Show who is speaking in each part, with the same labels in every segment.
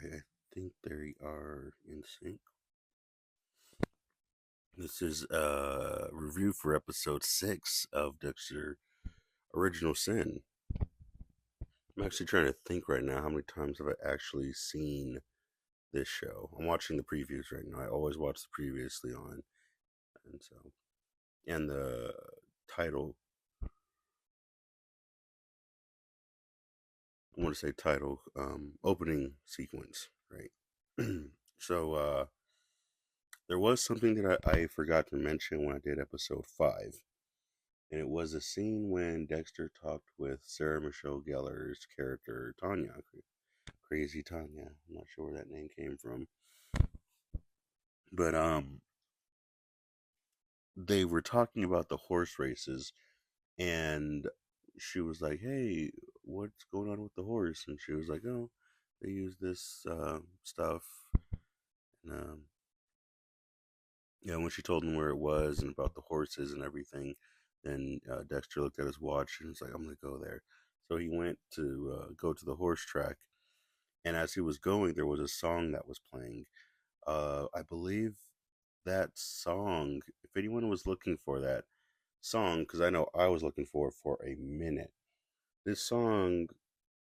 Speaker 1: Alright, I think they are in sync. This is a review for episode 6 of Dexter Original Sin. I'm actually trying to think right now how many times have I actually seen this show. I'm watching the previews right now. I always watch the previously on. And so, and the title, I want to say title, opening sequence, right? So, there was something that I forgot to mention when I did episode 5. And it was a scene when Dexter talked with Sarah Michelle Gellar's character Tanya, Crazy Tanya. I'm not sure where that name came from, but they were talking about the horse races, and she was like, "Hey, what's going on with the horse?" And she was like, "Oh, they use this stuff." And yeah, when she told him where it was and about the horses and everything, then Dexter looked at his watch and was like, "I'm gonna go there." So he went to go to the horse track, and as he was going, there was a song that was playing. I believe that song. If anyone was looking for that song, because I know I was looking for it for a minute. This song,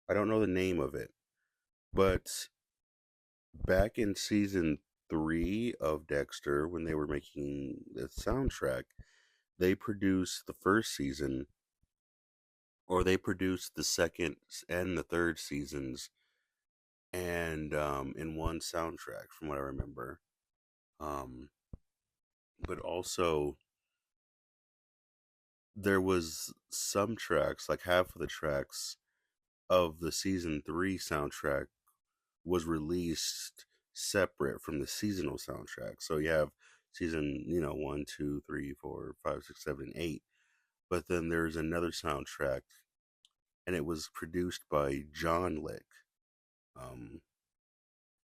Speaker 1: I don't know the name of it, but back in season 3 of Dexter, when they were making the soundtrack, they produced the first season, or they produced the second and the third seasons, and in one soundtrack, from what I remember. Um, but also there was some tracks, like half of the tracks of the season 3 soundtrack was released separate from the seasonal soundtrack. So you have season, 1, 2, 3, 4, 5, 6, 7, 8. But then there's another soundtrack, and it was produced by John Lick, um,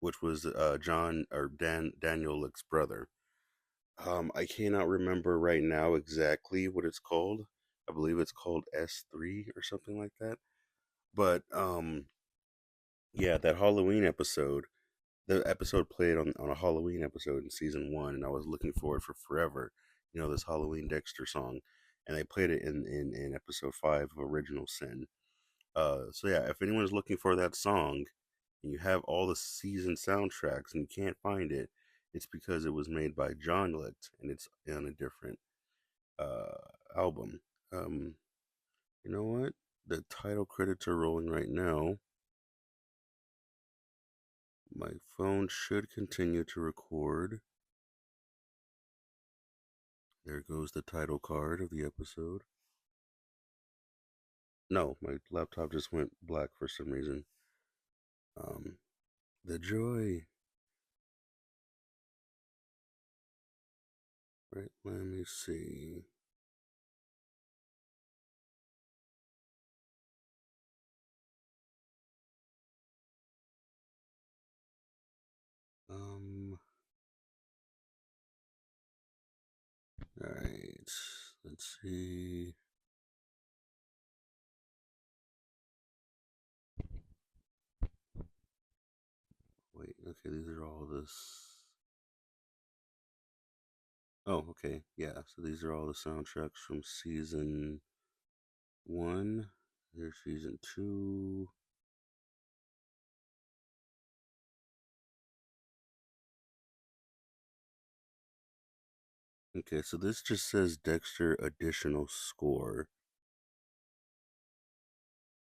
Speaker 1: which was Daniel Lick's brother. I cannot remember right now exactly what it's called. I believe it's called S3 or something like that. But yeah, that Halloween episode, the episode played on a Halloween episode in season 1, and I was looking for it for forever. This Halloween Dexter song, and they played it in episode 5 of Original Sin. So yeah, if anyone's looking for that song, and you have all the season soundtracks and you can't find it, it's because it was made by John Licht, and it's on a different uh album. You know what? The title credits are rolling right now. My phone should continue to record. There goes the title card of the episode. No, my laptop just went black for some reason. Um, the joy. Right, let me see. Um, alright. Let's see. Wait, okay, these are all this. Oh, okay, yeah, so these are all the soundtracks from season 1. Here's season 2. Okay, so this just says Dexter additional score.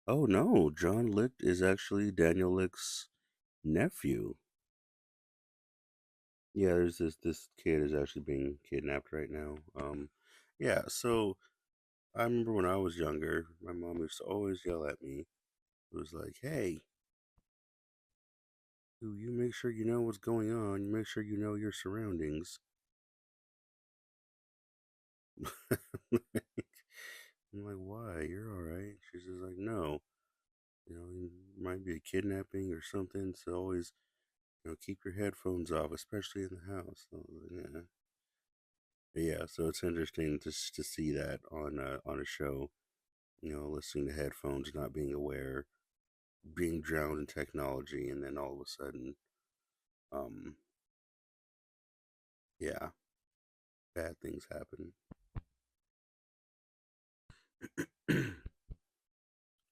Speaker 1: Oh no, John Licht is actually Daniel Licht's nephew. Yeah, there's this kid is actually being kidnapped right now. Yeah, so I remember when I was younger, my mom used to always yell at me. It was like, "Hey, you make sure you know what's going on. You make sure you know your surroundings." I'm like, "Why? You're all right." She's just like, "No, it might be a kidnapping or something. So always, keep your headphones off, especially in the house." So, yeah. Yeah, so it's interesting to see that on a show. Listening to headphones, not being aware. being drowned in technology, and then all of a sudden, um, yeah, bad things happen.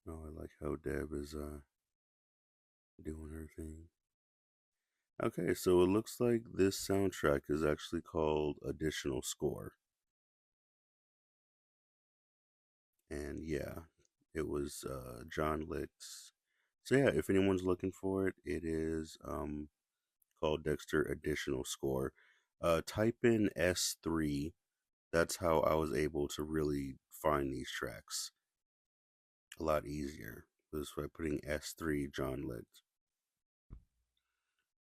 Speaker 1: Oh, I like how Deb is doing her thing. Okay, so it looks like this soundtrack is actually called Additional Score. And yeah, it was John Licht's. So yeah, if anyone's looking for it, it is called Dexter Additional Score. Type in S3. That's how I was able to really find these tracks a lot easier. Was by putting S3 John Licht.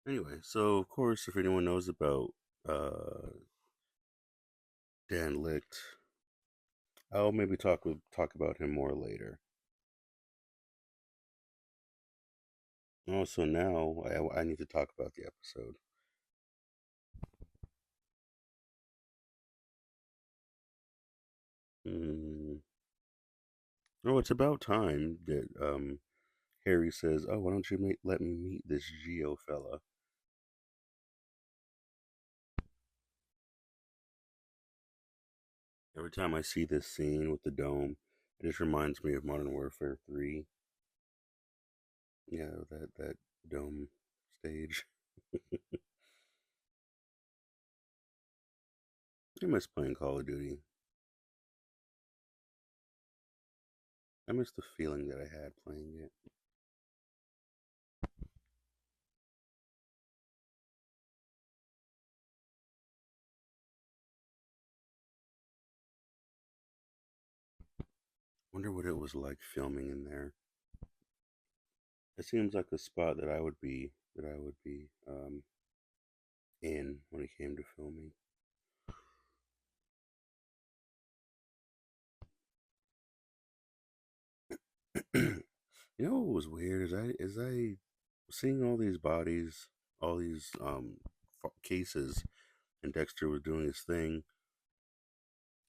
Speaker 1: Anyway, so of course, if anyone knows about Dan Licht, I'll maybe talk about him more later. Also, now I need to talk about the episode. Mm. Oh, it's about time that Harry says, "Oh, why don't you let me meet this Geo fella?" Every time I see this scene with the dome, it just reminds me of Modern Warfare 3. Yeah, that dome stage. I miss playing Call of Duty. I miss the feeling that I had playing it. Wonder what it was like filming in there. It seems like a spot that I would be in when it came to filming. You know what was weird is I seeing all these bodies, all these cases, and Dexter was doing his thing.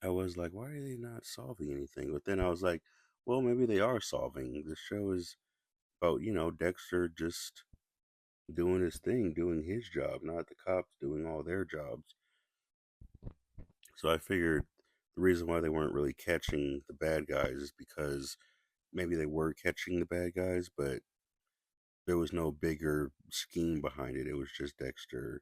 Speaker 1: I was like, why are they not solving anything? But then I was like, well, maybe they are solving. The show is about Dexter just doing his thing, doing his job, not the cops doing all their jobs. So I figured the reason why they weren't really catching the bad guys is because maybe they were catching the bad guys, but there was no bigger scheme behind it. It was just Dexter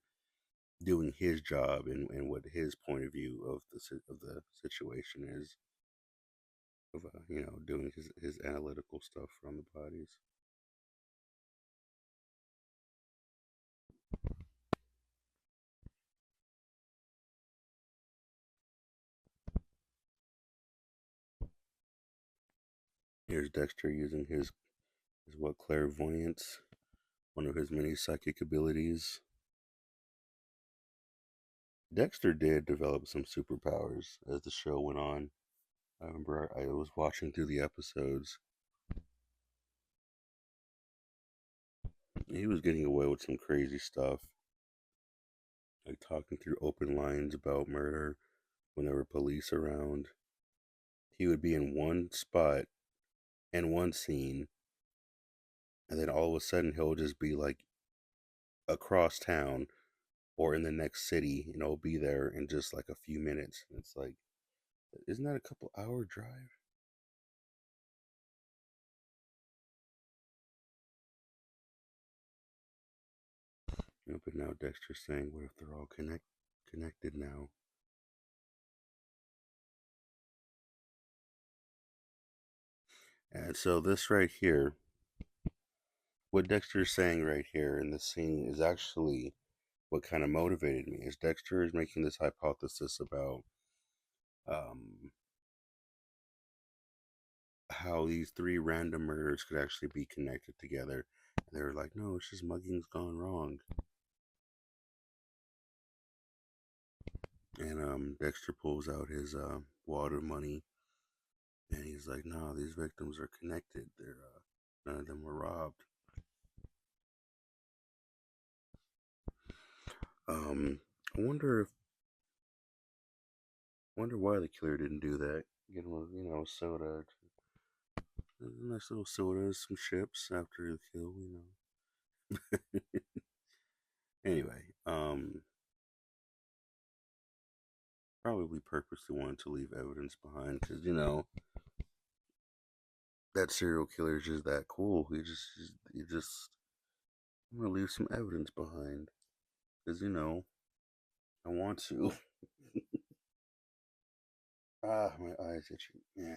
Speaker 1: doing his job and what his point of view of the situation is of doing his analytical stuff on the bodies. Here's Dexter using his what clairvoyance, one of his many psychic abilities. Dexter did develop some superpowers as the show went on. I remember I was watching through the episodes. He was getting away with some crazy stuff, like talking through open lines about murder when there were police around. He would be in one spot and one scene, and then all of a sudden he'll just be like across town or in the next city, be there in just like a few minutes. And it's like, isn't that a couple-hour drive? But now Dexter's saying, what if they're all connected now? And so this right here, what Dexter's saying right here in this scene is actually what kind of motivated me. Is Dexter is making this hypothesis about um, how these three random murders could actually be connected together. And they were like, no, it's just mugging's gone wrong. And Dexter pulls out his water money, and he's like, no, these victims are connected. They're none of them were robbed. I wonder why the killer didn't do that. Get him a soda. nice little sodas, some chips after the kill, you know. Anyway, probably purposely wanted to leave evidence behind because that serial killer is just that cool. He just want to leave some evidence behind because I want to. My eyes itching. Yeah.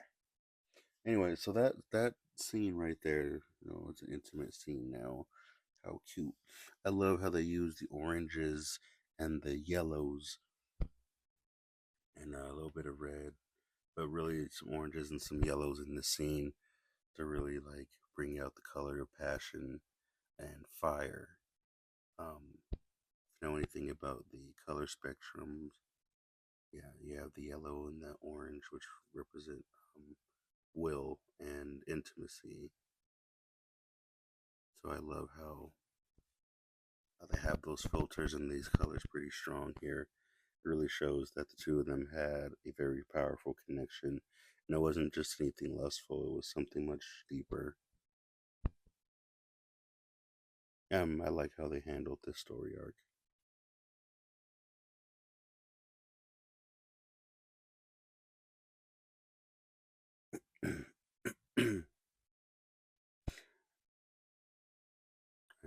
Speaker 1: Anyway, so that scene right there, it's an intimate scene now. How cute! I love how they use the oranges and the yellows and a little bit of red, but really some oranges and some yellows in the scene to really like bring out the color of passion and fire. If you know anything about the color spectrums, yeah, you have the yellow and the orange, which represent will and intimacy. So I love how they have those filters and these colors pretty strong here. It really shows that the two of them had a very powerful connection. And it wasn't just anything lustful, it was something much deeper. I like how they handled this story arc.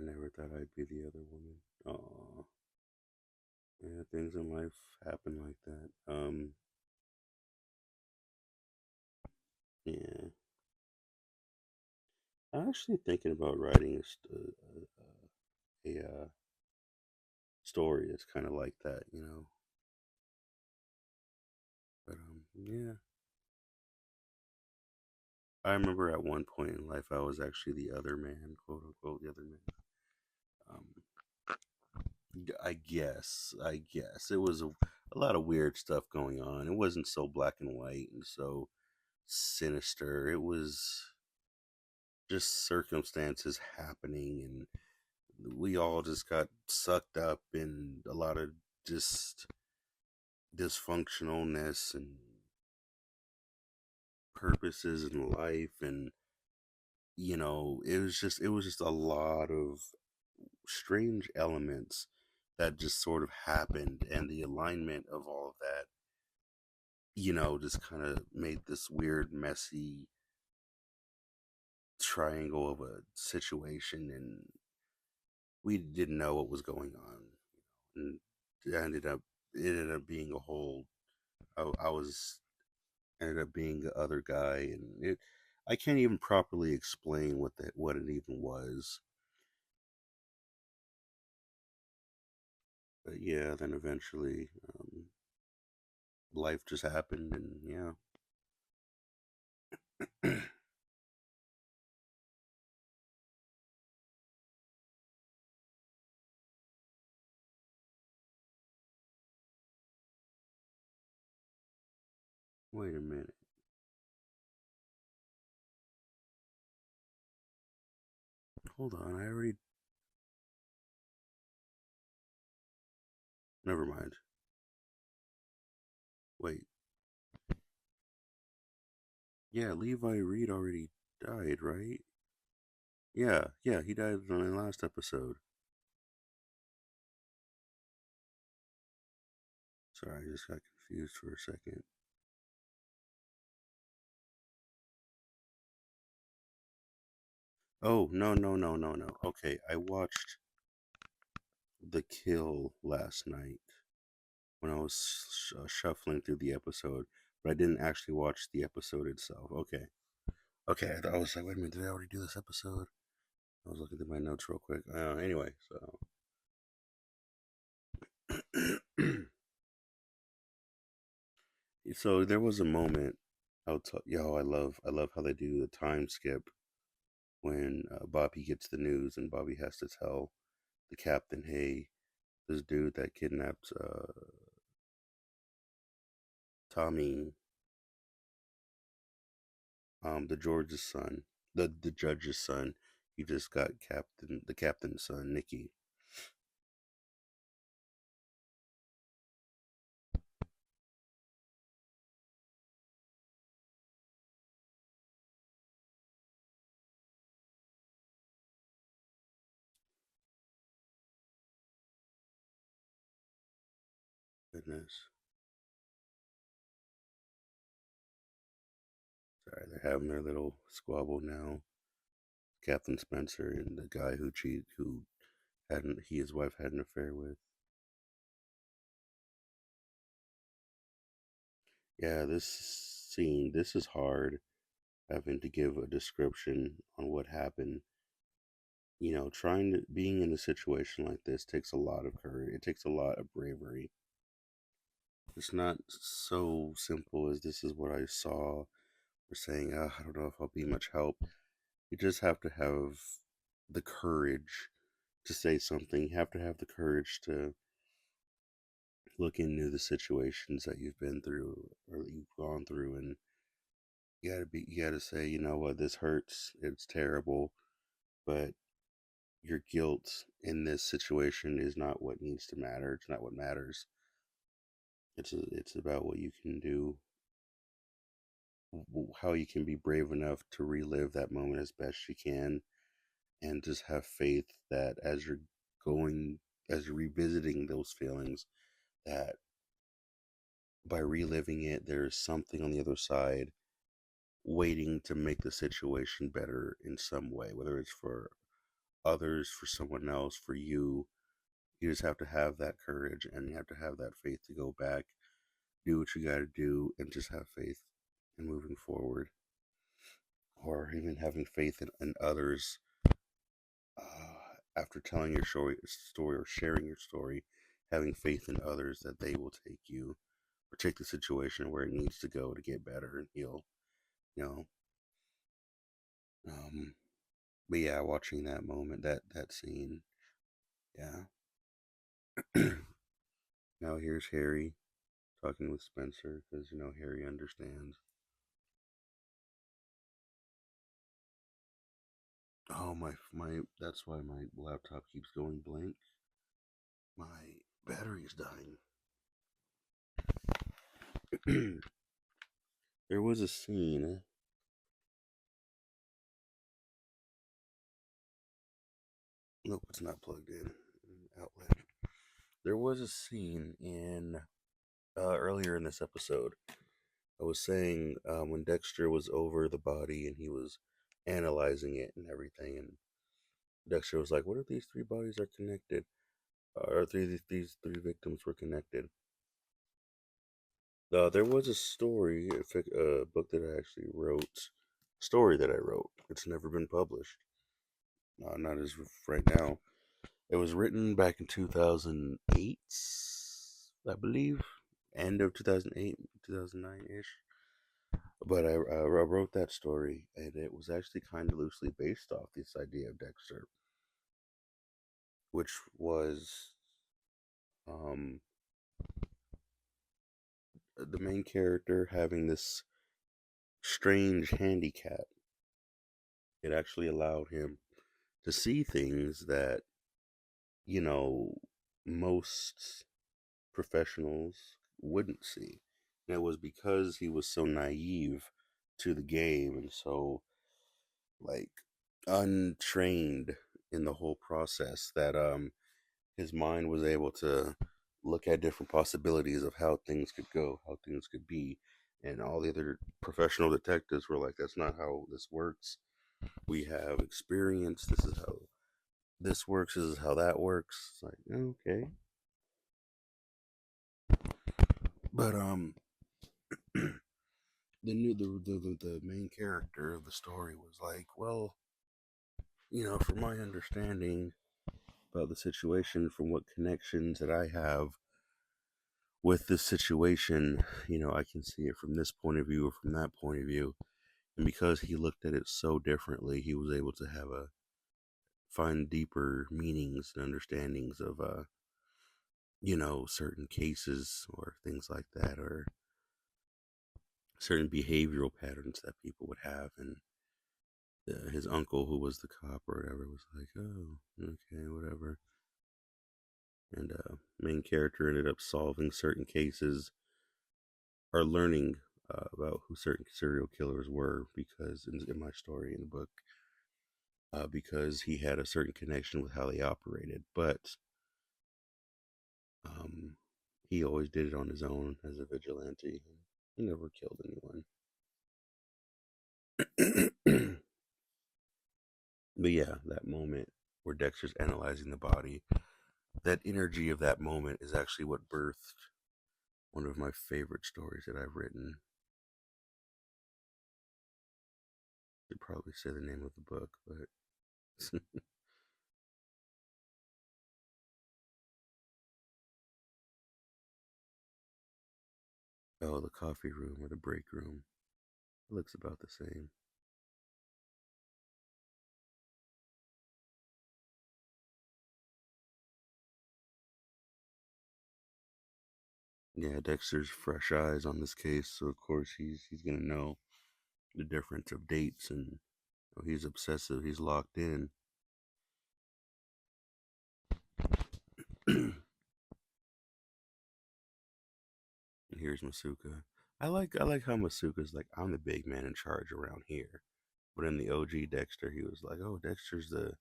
Speaker 1: I never thought I'd be the other woman. Aw. Yeah, things in life happen like that. Yeah. I'm actually thinking about writing a story that's kind of like that. But yeah. I remember at one point in life I was actually the other man, quote unquote, the other man. Um, I guess it was a lot of weird stuff going on. It wasn't so black and white and so sinister. It was just circumstances happening, and we all just got sucked up in a lot of just dysfunctionalness and purposes in life, and it was just a lot of strange elements that just sort of happened, and the alignment of all of that just kind of made this weird messy triangle of a situation, and we didn't know what was going on, and it ended up being a whole. I was ended up being the other guy, and I can't even properly explain what it even was. But yeah, then eventually life just happened, and yeah. Wait a minute. Hold on. I already. Never mind. Wait. Yeah, Levi Reed already died, right? Yeah, yeah, he died in the last episode. Sorry, I just got confused for a second. Oh, no, no, no, no, no. Okay, I watched The Kill last night when I was shuffling through the episode, but I didn't actually watch the episode itself. Okay. Okay, I was like, wait a minute, did I already do this episode? I was looking at my notes real quick. Anyway, so there was a moment. I love how they do the time skip when Bobby gets the news and Bobby has to tell the captain, "Hey, this dude that kidnapped Tommy, the George's son, the judge's son, he just got the captain's son, Nicky." Sorry, they're having their little squabble now. Captain Spencer and the guy who hadn't his wife had an affair with. Yeah, this scene, this is hard having to give a description on what happened. Trying to being in a situation like this takes a lot of courage. It takes a lot of bravery. It's not so simple as this is what I saw or saying, I don't know if I'll be much help. You just have to have the courage to say something. You have to have the courage to look into the situations that you've been through or that you've gone through, and you gotta say, you know what, this hurts. It's terrible, but your guilt in this situation is not what needs to matter. It's not what matters. It's about what you can do, how you can be brave enough to relive that moment as best you can, and just have faith that going, as you're revisiting those feelings, that by reliving it, there's something on the other side waiting to make the situation better in some way, whether it's for others, for someone else, for you. You just have to have that courage and you have to have that faith to go back, do what you got to do, and just have faith in moving forward. Or even having faith in others after telling your story or sharing your story, having faith in others that they will take you or take the situation where it needs to go to get better and heal. You know, um, but yeah, watching that moment, that scene, yeah. Now here's Harry talking with Spencer because Harry understands. Oh my! That's why my laptop keeps going blank. My battery's dying. There was a scene. Nope, it's not plugged in. Outlet. There was a scene in earlier in this episode. I was saying when Dexter was over the body and he was analyzing it and everything, and Dexter was like, "What if these three bodies are connected? Or these three victims were connected?" There was a story, a book that I actually wrote, story that I wrote. It's never been published. Not as right now. It was written back in 2008, I believe, end of 2008, 2009 ish. But I wrote that story, and it was actually kind of loosely based off this idea of Dexter, which was um, the main character having this strange handicap. It actually allowed him to see things that, you know, most professionals wouldn't see. And it was because he was so naive to the game and so, like, untrained in the whole process that his mind was able to look at different possibilities of how things could go, how things could be. And all the other professional detectives were like, that's not how this works. We have experience. This is how this works. This is how that works. It's like, okay. But the main character of the story was like, well, from my understanding about the situation, from what connections that I have with this situation, I can see it from this point of view or from that point of view. And because he looked at it so differently, he was able to find deeper meanings and understandings of certain cases or things like that, or certain behavioral patterns that people would have. And his uncle, who was the cop or whatever, was like, oh, okay, whatever. And main character ended up solving certain cases or learning about who certain serial killers were because in my story in the book, because he had a certain connection with how they operated. But um, He always did it on his own as a vigilante. He never killed anyone. But yeah, that moment where Dexter's analyzing the body, that energy of that moment is actually what birthed one of my favorite stories that I've written. I should probably say the name of the book, but oh, the coffee room or the break room. It looks about the same. Yeah, Dexter's fresh eyes on this case, so of course he's gonna know the difference of dates, and he's obsessive. He's locked in. Here's Masuka. I like how Masuka's like, I'm the big man in charge around here. But in the OG Dexter, he was like, oh, Dexter's the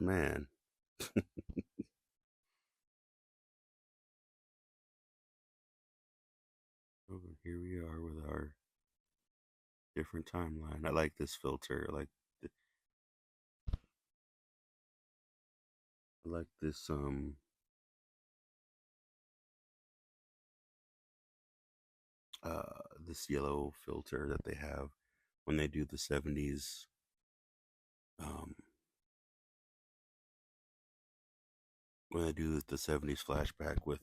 Speaker 1: man. Oh, here we are with our different timeline. I like this filter. I like this yellow filter that they have when they do the 70s, um when they do the 70s flashback with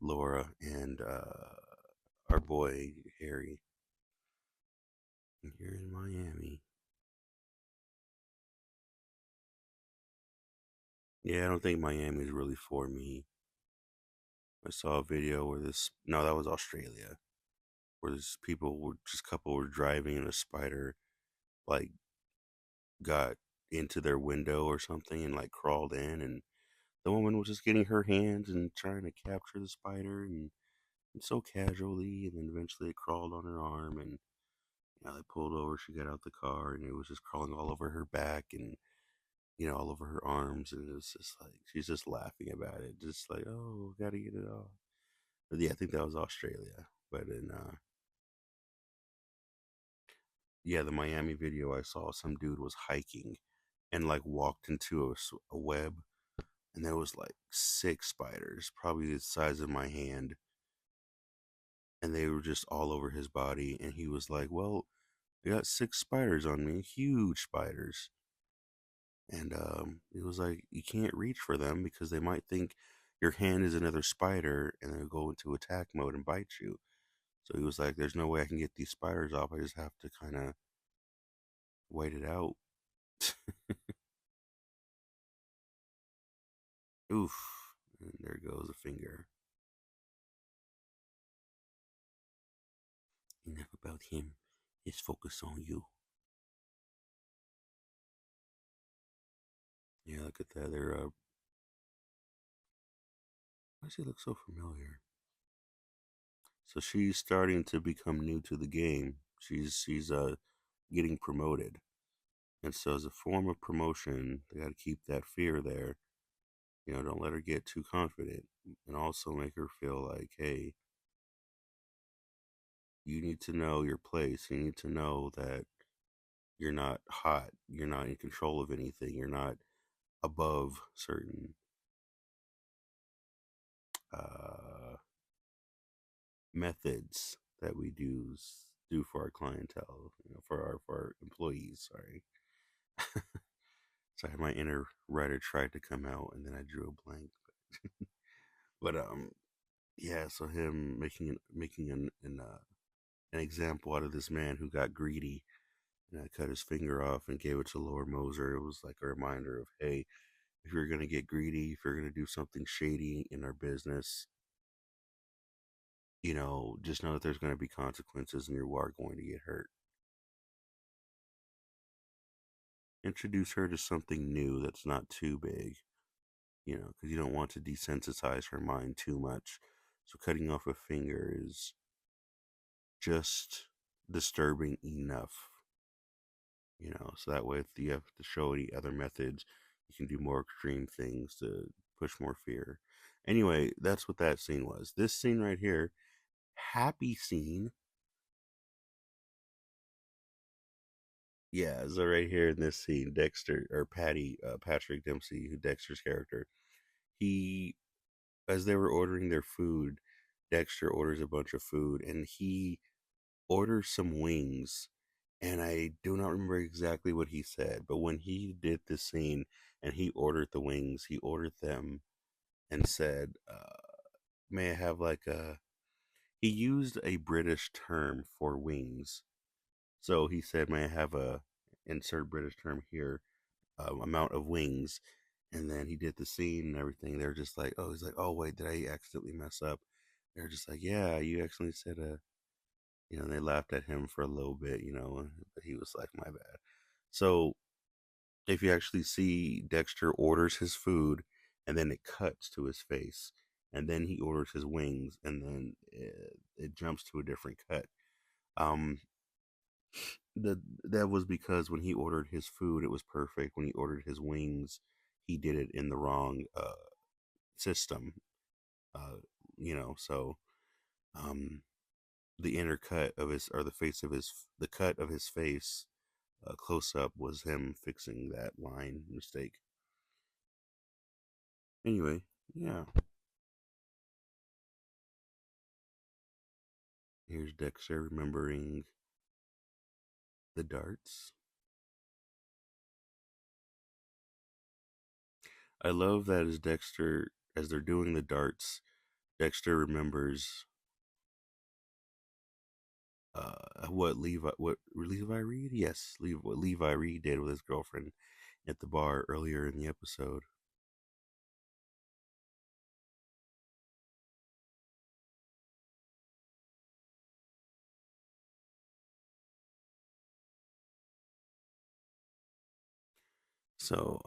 Speaker 1: Laura and our boy Harry here in Miami. Yeah, I don't think Miami's really for me. I saw a video where this, no, that was Australia, where this people were just couple were driving and a spider like got into their window or something and like crawled in, and the woman was just getting her hands and trying to capture the spider, and so casually, and then eventually it crawled on her arm, and they pulled over, she got out the car, and it was just crawling all over her back, and all over her arms, and it was just like she's just laughing about it, just like, oh, gotta get it off. But yeah, I think that was Australia. But in yeah, the Miami video I saw, some dude was hiking and like walked into a web, and there was like six spiders, probably the size of my hand, and they were just all over his body. And he was like, "Well, I got six spiders on me, huge spiders." And he was like, "You can't reach for them because they might think your hand is another spider, and they'll go into attack mode and bite you." So he was like, "There's no way I can get these spiders off. I just have to kind of wait it out." Oof. And there goes a finger. Enough about him. Let's focus on you. Yeah, look at that. Why does he look so familiar? So she's starting to become new to the game. She's getting promoted. And so as a form of promotion, they gotta keep that fear there. Don't let her get too confident. And also make her feel like, hey, you need to know your place. You need to know that you're not hot. You're not in control of anything. You're not above certain uh, methods that we do for our clientele, for our employees. Sorry, sorry, my inner writer tried to come out, and then I drew a blank. But yeah. So him making an example out of this man who got greedy and cut his finger off and gave it to Laura Moser. It was like a reminder of, hey, if you're gonna get greedy, if you're gonna do something shady in our business, just know that there's going to be consequences and you are going to get hurt. Introduce her to something new that's not too big, because you don't want to desensitize her mind too much. So cutting off a finger is just disturbing enough, so that way if you have to show any other methods, you can do more extreme things to push more fear. Anyway, that's what that scene was. This scene right here, happy scene. Yeah, so right here in this scene, Dexter or Patrick Dempsey, who Dexter's character, he, as they were ordering their food, Dexter orders a bunch of food, and he orders some wings. And I do not remember exactly what he said, but when he did this scene and he ordered the wings, he ordered them and said, "May I have like a?" He used a British term for wings, so he said, "May I have a?" Insert British term here, amount of wings. And then he did the scene and everything. They're just like, oh, he's like, oh wait, did I accidentally mess up? They're just like, yeah, you accidentally said a, they laughed at him for a little bit, but he was like, my bad. So if you actually see Dexter orders his food and then it cuts to his face and then he orders his wings and then it jumps to a different cut. Um, that was because when he ordered his food, it was perfect. When he ordered his wings, he did it in the wrong system. Uh, so um, the inner cut of his or the face of his the cut of his face close up was him fixing that line mistake. Anyway, yeah. Here's Dexter remembering the darts. I love that as Dexter, as they're doing the darts, Dexter remembers what Levi Reed? Yes, what Levi Reed did with his girlfriend at the bar earlier in the episode. So,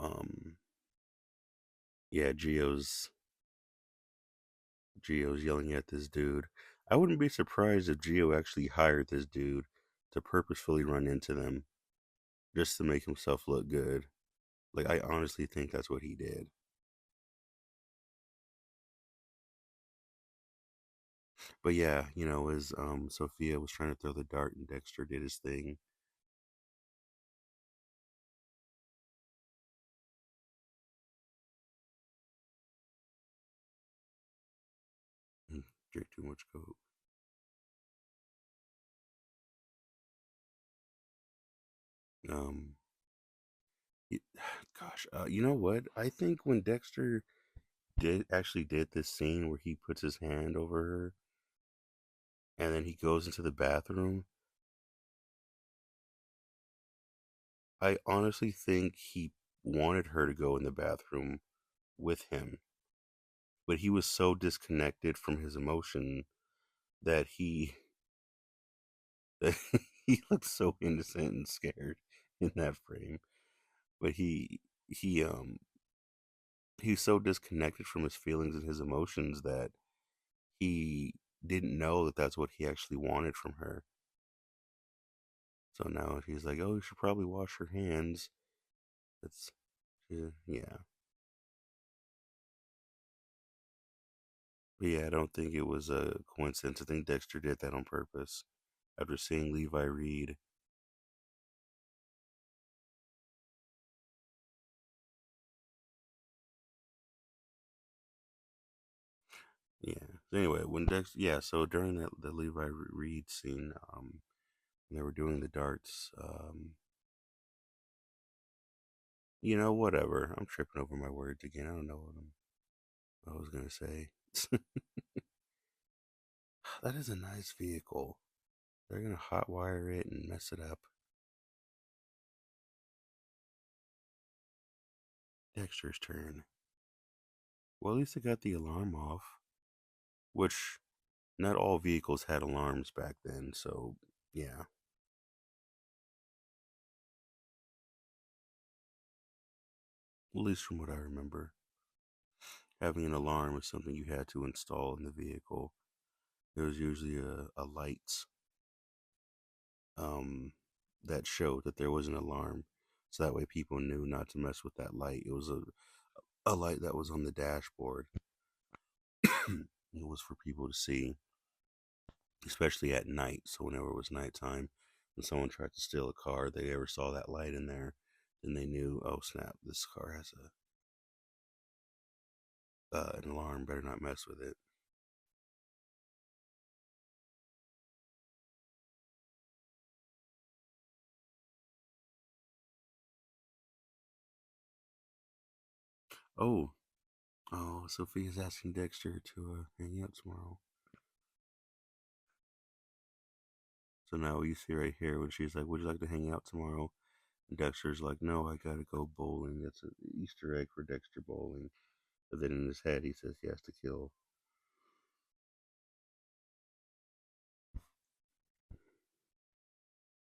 Speaker 1: yeah, Gio's yelling at this dude. I wouldn't be surprised if Gio actually hired this dude to purposefully run into them just to make himself look good. Like, I honestly think that's what he did. But yeah, as Sophia was trying to throw the dart and Dexter did his thing. Drink too much coke. Um, gosh, you know what? I think when Dexter did this scene where he puts his hand over her and then he goes into the bathroom, I honestly think he wanted her to go in the bathroom with him, but he was so disconnected from his emotion that that he looked so innocent and scared in that frame. But he he's so disconnected from his feelings and his emotions that he didn't know that that's what he actually wanted from her. So now he's like, "Oh, you should probably wash your hands." It's yeah. But yeah, I don't think it was a coincidence. I think Dexter did that on purpose. After seeing Levi Reed, yeah. So anyway, when Dexter, yeah. So during that the Levi Reed scene, when they were doing the darts, whatever. I'm tripping over my words again. I don't know what I was gonna say. That is a nice vehicle. They're gonna hotwire it and mess it up. Dexter's turn. Well, at least I got the alarm off, which not all vehicles had alarms back then, so yeah, at least from what I remember. Having an alarm is something you had to install in the vehicle. There was usually a light um, that showed that there was an alarm, so that way people knew not to mess with that light. It was a light that was on the dashboard. It was for people to see, especially at night. So whenever it was nighttime, when someone tried to steal a car, they ever saw that light in there, then they knew, oh snap, this car has a an alarm. Better not mess with it. Oh, oh, Sophia's asking Dexter to hang out tomorrow. So now you see right here when she's like, "Would you like to hang out tomorrow?" And Dexter's like, "No, I gotta go bowling. It's an Easter egg for Dexter bowling." But then in his head, he says he has to kill.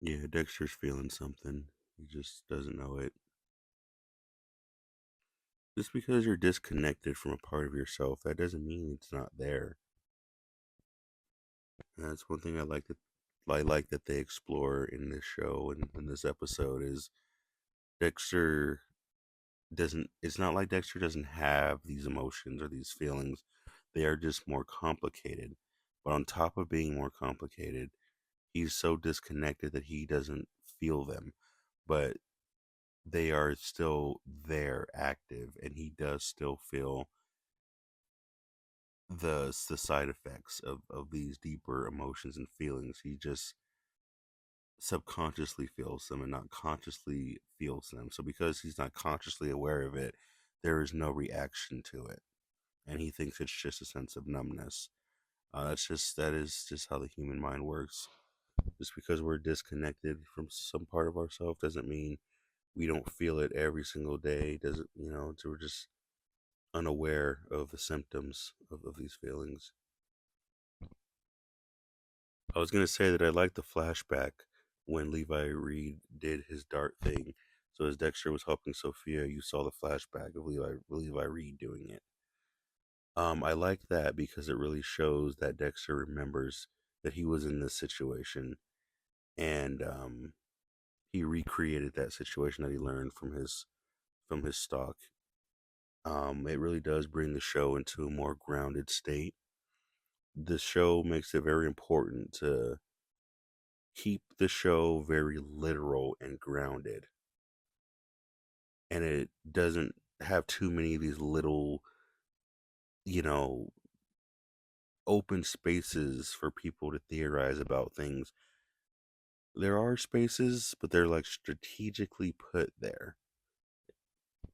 Speaker 1: Yeah, Dexter's feeling something. He just doesn't know it. Just because you're disconnected from a part of yourself, that doesn't mean it's not there. And that's one thing I like that they explore in this show and in this episode is Dexter doesn't. It's not like Dexter doesn't have these emotions or these feelings. They are just more complicated. But on top of being more complicated, he's so disconnected that he doesn't feel them. But they are still there, active, and he does still feel the side effects of these deeper emotions and feelings. He just subconsciously feels them and not consciously feels them. So because he's not consciously aware of it, there is no reaction to it, and he thinks it's just a sense of numbness. That is just how the human mind works. Just because we're disconnected from some part of ourselves doesn't mean we don't feel it every single day. Doesn't we're just unaware of the symptoms of these feelings. I was gonna say that I like the flashback when Levi Reed did his dart thing. So as Dexter was helping Sophia, you saw the flashback of Levi Reed doing it. I like that because it really shows that Dexter remembers that he was in this situation, and he recreated that situation that he learned from his stock. It really does bring the show into a more grounded state. The show makes it very important to keep the show very literal and grounded, and it doesn't have too many of these little, you know, open spaces for people to theorize about things. There are spaces, but they're like strategically put there.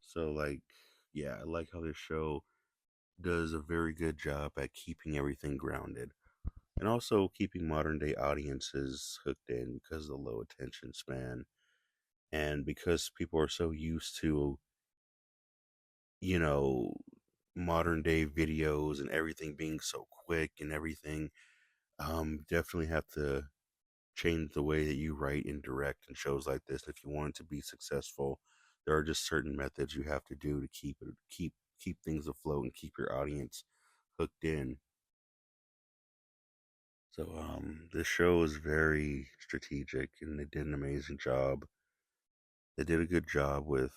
Speaker 1: So, like, yeah, I like how this show does a very good job at keeping everything grounded and also keeping modern day audiences hooked in because of the low attention span and because people are so used to, you know, modern day videos and everything being so quick and everything. Definitely have to change the way that you write and direct in shows like this. If you want it to be successful, there are just certain methods you have to do to keep things afloat and keep your audience hooked in. So this show is very strategic and they did an amazing job. They did a good job with,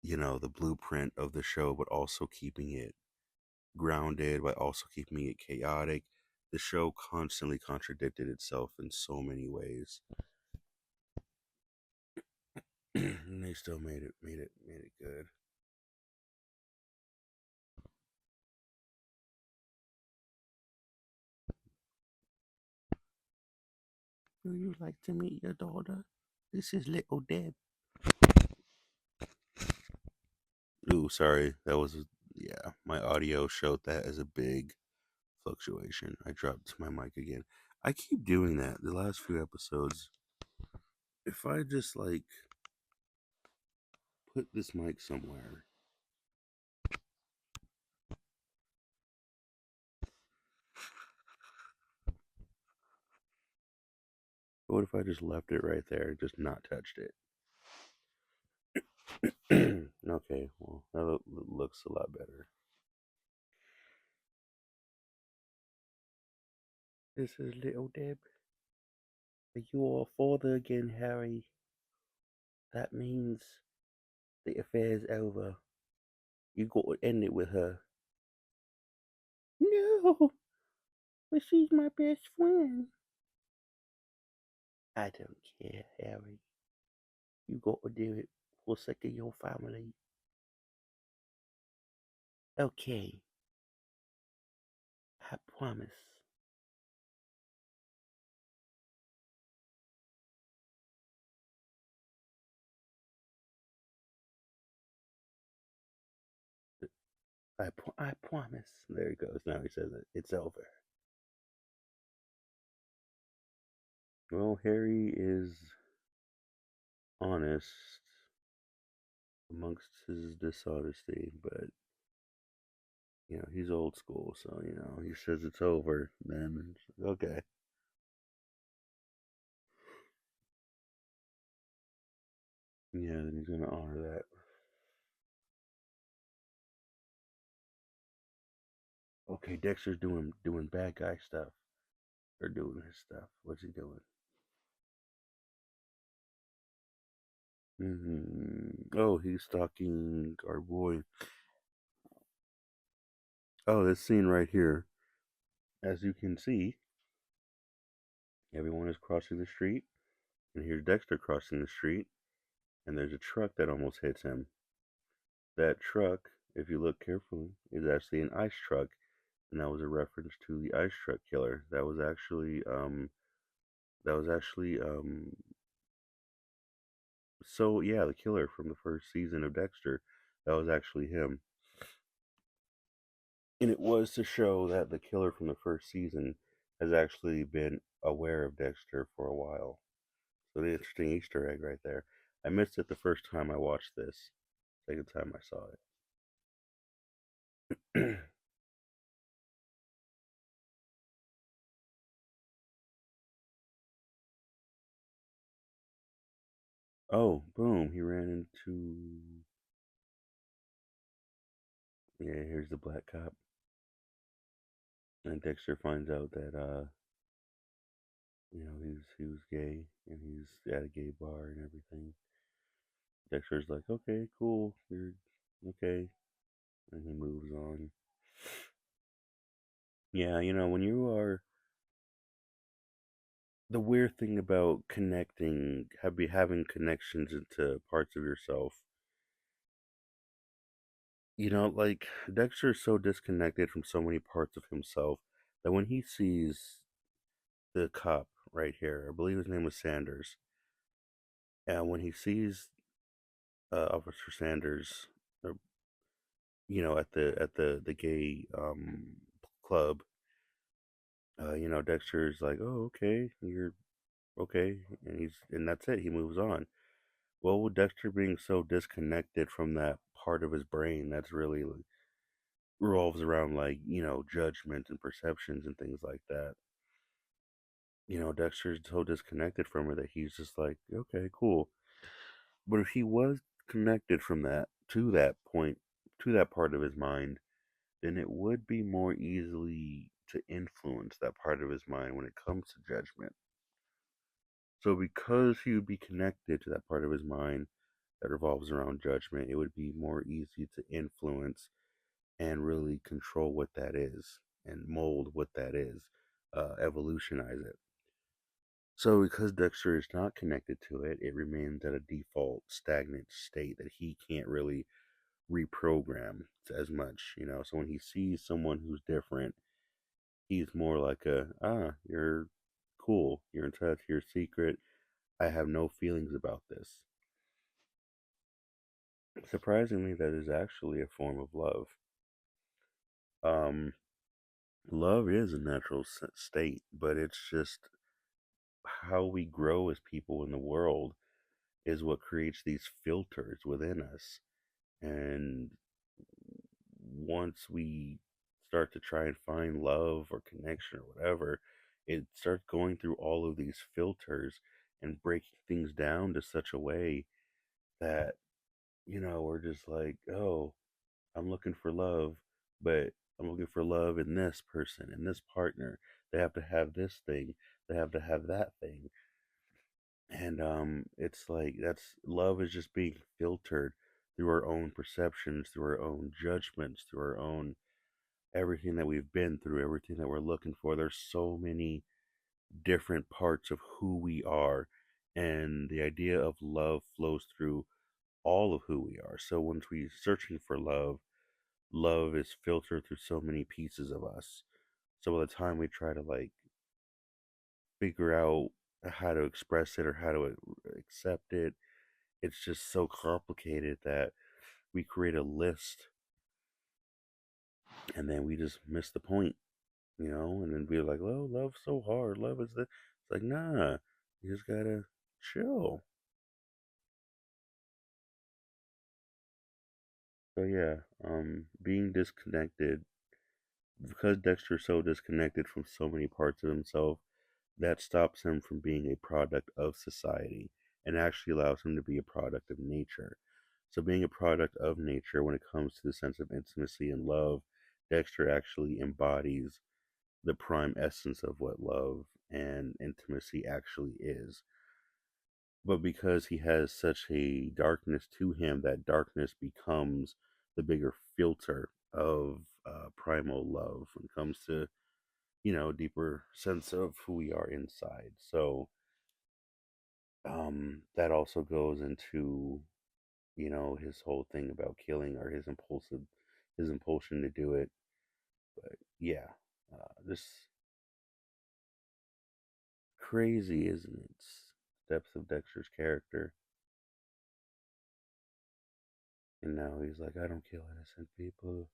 Speaker 1: the blueprint of the show, but also keeping it grounded by also keeping it chaotic. The show constantly contradicted itself in so many ways. And they still made it good. Do you like to meet your daughter? This is little Deb. Ooh, sorry. Yeah, my audio showed that as a big fluctuation. I dropped my mic again. I keep doing that the last few episodes. If I just like put this mic somewhere. What if I just left it right there, just not touched it? Okay, well, that looks a lot better. This is little Deb. Are you all father again, Harry? That means the affair's over. You go end it with her. No, but she's my best friend. I don't care, Harry. You got to do it for the sake of your family. Okay, I promise. I promise. There he goes. Now he says it. It's over. Well, Harry is honest amongst his dishonesty, but he's old school, so he says it's over. Then it's like, okay, yeah, then he's gonna honor that. Okay, Dexter's doing bad guy stuff or doing his stuff. What's he doing? Oh, he's stalking our boy. Oh, this scene right here. As you can see, everyone is crossing the street, and here's Dexter crossing the street, and there's a truck that almost hits him. That truck, if you look carefully, is actually an ice truck, and that was a reference to the ice truck killer. That was actually so yeah, the killer from the first season of Dexter. That was actually him. And it was to show that the killer from the first season has actually been aware of Dexter for a while. So the interesting Easter egg right there. I missed it the first time I watched this. Second time I saw it. Oh, boom! He ran into. Yeah, here's the black cop, and Dexter finds out that he was gay, and he's at a gay bar and everything. Dexter's like, okay, cool, you're okay, and he moves on. Yeah, when you are the weird thing about having connections into parts of yourself, like Dexter is so disconnected from so many parts of himself that when he sees the cop right here, I believe his name was Sanders, and when he sees Officer Sanders, uh, at the gay club, Dexter's like, oh, okay, you're okay, and that's it. He moves on. Well, with Dexter being so disconnected from that part of his brain that's really like, revolves around like judgment and perceptions and things like that. Dexter's so disconnected from her that he's just like, okay, cool. But if he was connected from that to that point, to that part of his mind, then it would be more easily to influence that part of his mind when it comes to judgment. So because he would be connected to that part of his mind that revolves around judgment, it would be more easy to influence and really control what that is and mold what that is, evolutionize it. So because Dexter is not connected to it, it remains at a default stagnant state that he can't really reprogram as much. So when he sees someone who's different, he's more like you're cool, you're in touch, you're secret. I have no feelings about this. Surprisingly, that is actually a form of love. Um, Love is a natural state, but it's just how we grow as people in the world is what creates these filters within us. And once we start to try and find love or connection or whatever, it starts going through all of these filters and breaking things down to such a way that, we're just like, oh, I'm looking for love, but I'm looking for love in this person, in this partner. They have to have this thing, they have to have that thing. And it's like that's love is just being filtered through our own perceptions, through our own judgments, through our own everything that we've been through, everything that we're looking for. There's so many different parts of who we are, and the idea of love flows through all of who we are. So when we're searching for love, love is filtered through so many pieces of us. So by the time we try to like figure out how to express it or how to accept it, it's just so complicated that we create a list and then we just miss the point, and then we're like, oh, love's so hard. Love is the. It's like, nah, you just gotta chill. So yeah, being disconnected because Dexter's so disconnected from so many parts of himself, that stops him from being a product of society and actually allows him to be a product of nature. So, being a product of nature when it comes to the sense of intimacy and love, Dexter actually embodies the prime essence of what love and intimacy actually is. But because he has such a darkness to him, that darkness becomes the bigger filter of primal love when it comes to, deeper sense of who we are inside. So that also goes into, his whole thing about killing or his impulsion to do it. But yeah, just crazy, isn't it? Depth of Dexter's character. And now he's like, I don't kill innocent people.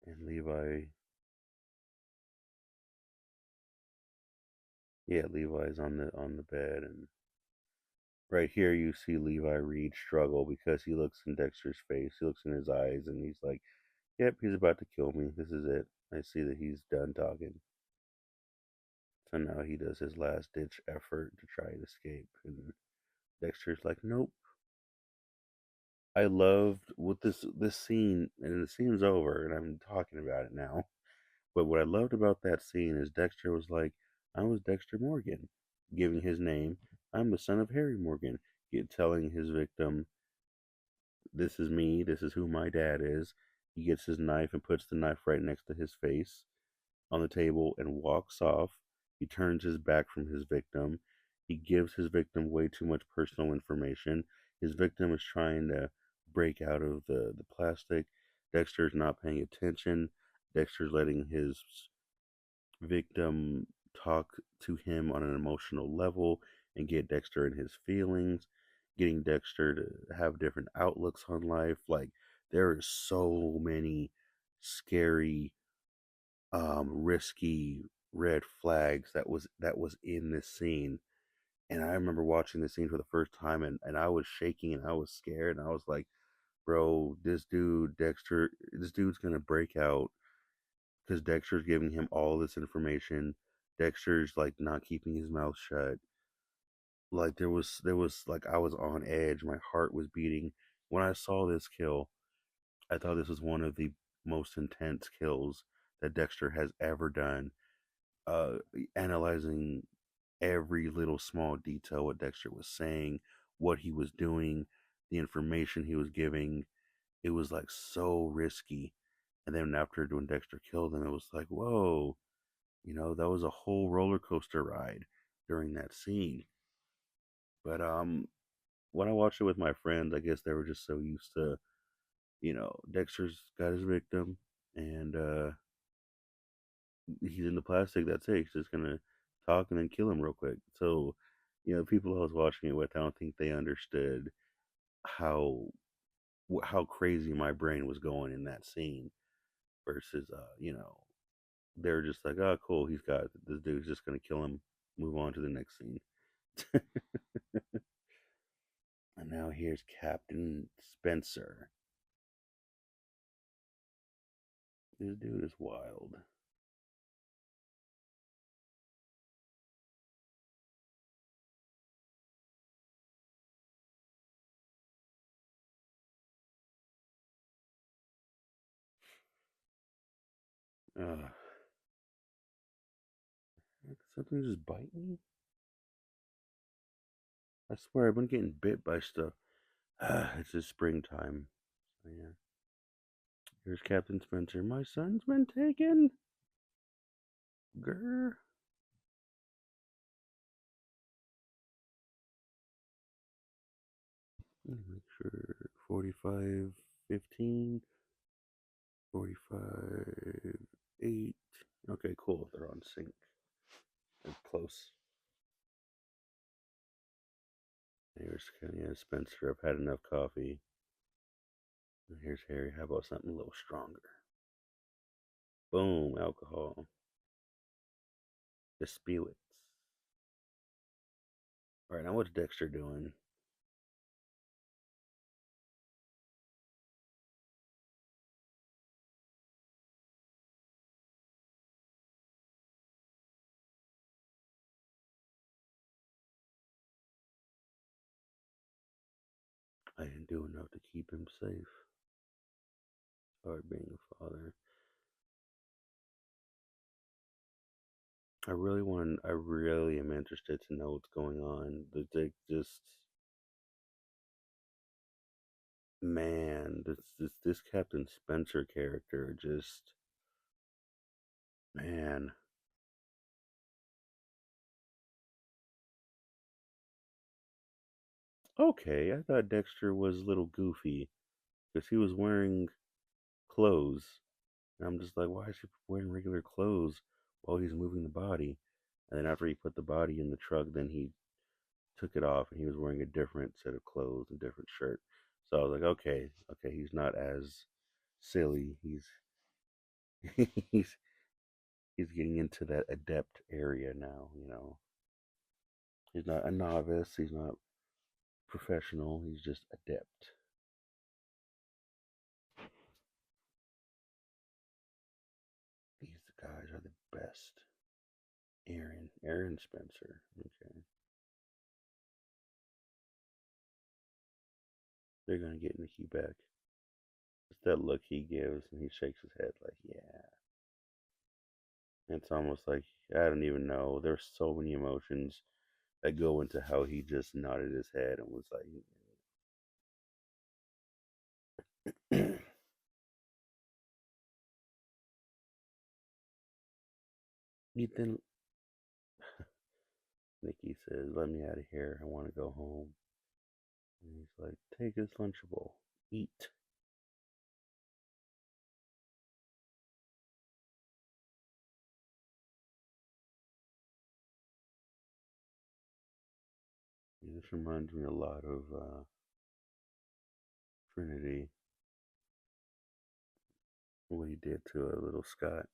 Speaker 1: And Levi, yeah, Levi's on the bed, and right here you see Levi Reed struggle because he looks in Dexter's face, he looks in his eyes, and he's like, "Yep, he's about to kill me. This is it." I see that he's done talking, so now he does his last ditch effort to try and escape, and Dexter's like, "Nope." I loved what this scene, and the scene's over, and I'm talking about it now. But what I loved about that scene is Dexter was like, I was Dexter Morgan, giving his name. I'm the son of Harry Morgan, telling his victim, this is me, this is who my dad is. He gets his knife and puts the knife right next to his face on the table and walks off. He turns his back from his victim. He gives his victim way too much personal information. His victim is trying to break out of the plastic. Dexter's not paying attention. Dexter's letting his victim talk to him on an emotional level and get Dexter in his feelings, getting Dexter to have different outlooks on life. Like there are so many scary, risky red flags that was in this scene. And I remember watching this scene for the first time and I was shaking and I was scared and I was like, bro, this dude's gonna break out because Dexter's giving him all this information. Dexter's like not keeping his mouth shut. Like there was like I was on edge. My heart was beating when I saw this kill. I thought this was one of the most intense kills that Dexter has ever done. Uh, Analyzing every little small detail, what Dexter was saying, what he was doing, the information he was giving. It was like so risky. And then after when Dexter killed him, it was like, whoa, that was a whole roller coaster ride during that scene. But when I watched it with my friends, I guess they were just so used to, Dexter's got his victim and he's in the plastic, that's it. He's just gonna talk and then kill him real quick. So, people I was watching it with, I don't think they understood how how crazy my brain was going in that scene versus they're just like, oh cool, he's got this dude's just gonna kill him, move on to the next scene. And now here's Captain Spencer. This dude is wild. Uh, something just bite me? I swear I've been getting bit by stuff. It's just springtime. So yeah. Here's Captain Spencer. My son's been taken. Grr. Let me make sure. 45, 15, 45, 8. Okay, cool. They're on sync. They're close. Here's Spencer. I've had enough coffee. And here's Harry. How about something a little stronger? Boom, alcohol. The spirits. All right, now what's Dexter doing? I didn't do enough to keep him safe. Hard being a father. I really am interested to know what's going on. They just, man, this Captain Spencer character just, man. Okay, I thought Dexter was a little goofy because he was wearing clothes. And I'm just like, why is he wearing regular clothes while he's moving the body? And then after he put the body in the truck, then he took it off and he was wearing a different set of clothes and different shirt. So I was like, okay, he's not as silly. He's he's getting into that adept area now. He's not a novice. He's not professional. He's just adept. These guys are the best. Aaron Spencer. Okay, they're gonna get Nikki back. It's that look he gives, and he shakes his head like, yeah. It's almost like I don't even know. There's so many emotions that go into how he just nodded his head and was like, Ethan. Nikki says, "Let me out of here. I want to go home." And he's like, "Take this Lunchable. Eat." This reminds me a lot of Trinity, what he did to a little Scott.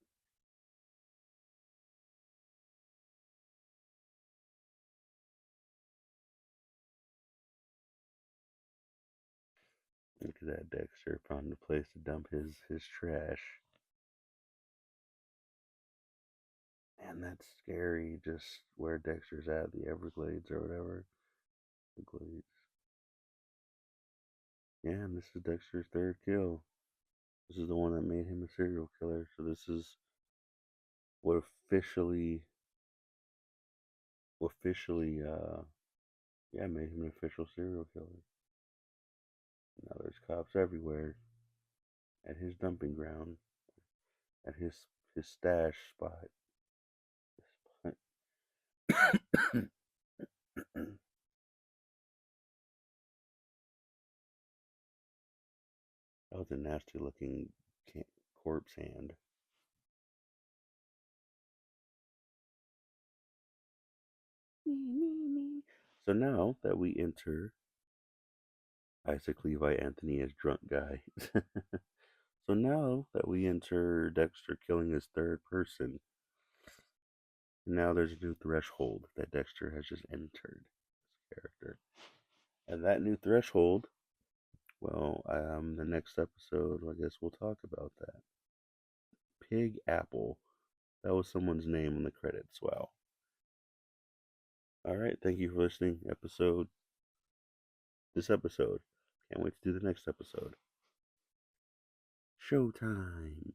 Speaker 1: Look at that, Dexter found a place to dump his trash. And that's scary. Just where Dexter's at, the Everglades or whatever. The Glades. Yeah, and this is Dexter's third kill. This is the one that made him a serial killer. So this is what officially, yeah, made him an official serial killer. Now there's cops everywhere at his dumping ground, at his stash spot. That was a nasty looking corpse hand. So now that we enter Isaac Levi Anthony as drunk guy. So now that we enter Dexter killing his third person, now there's a new threshold that Dexter has just entered as a character. And that new threshold, well, the next episode, I guess we'll talk about that. Pig Apple. That was someone's name on the credits. Wow. All right. Thank you for listening. This episode. Can't wait to do the next episode. Showtime.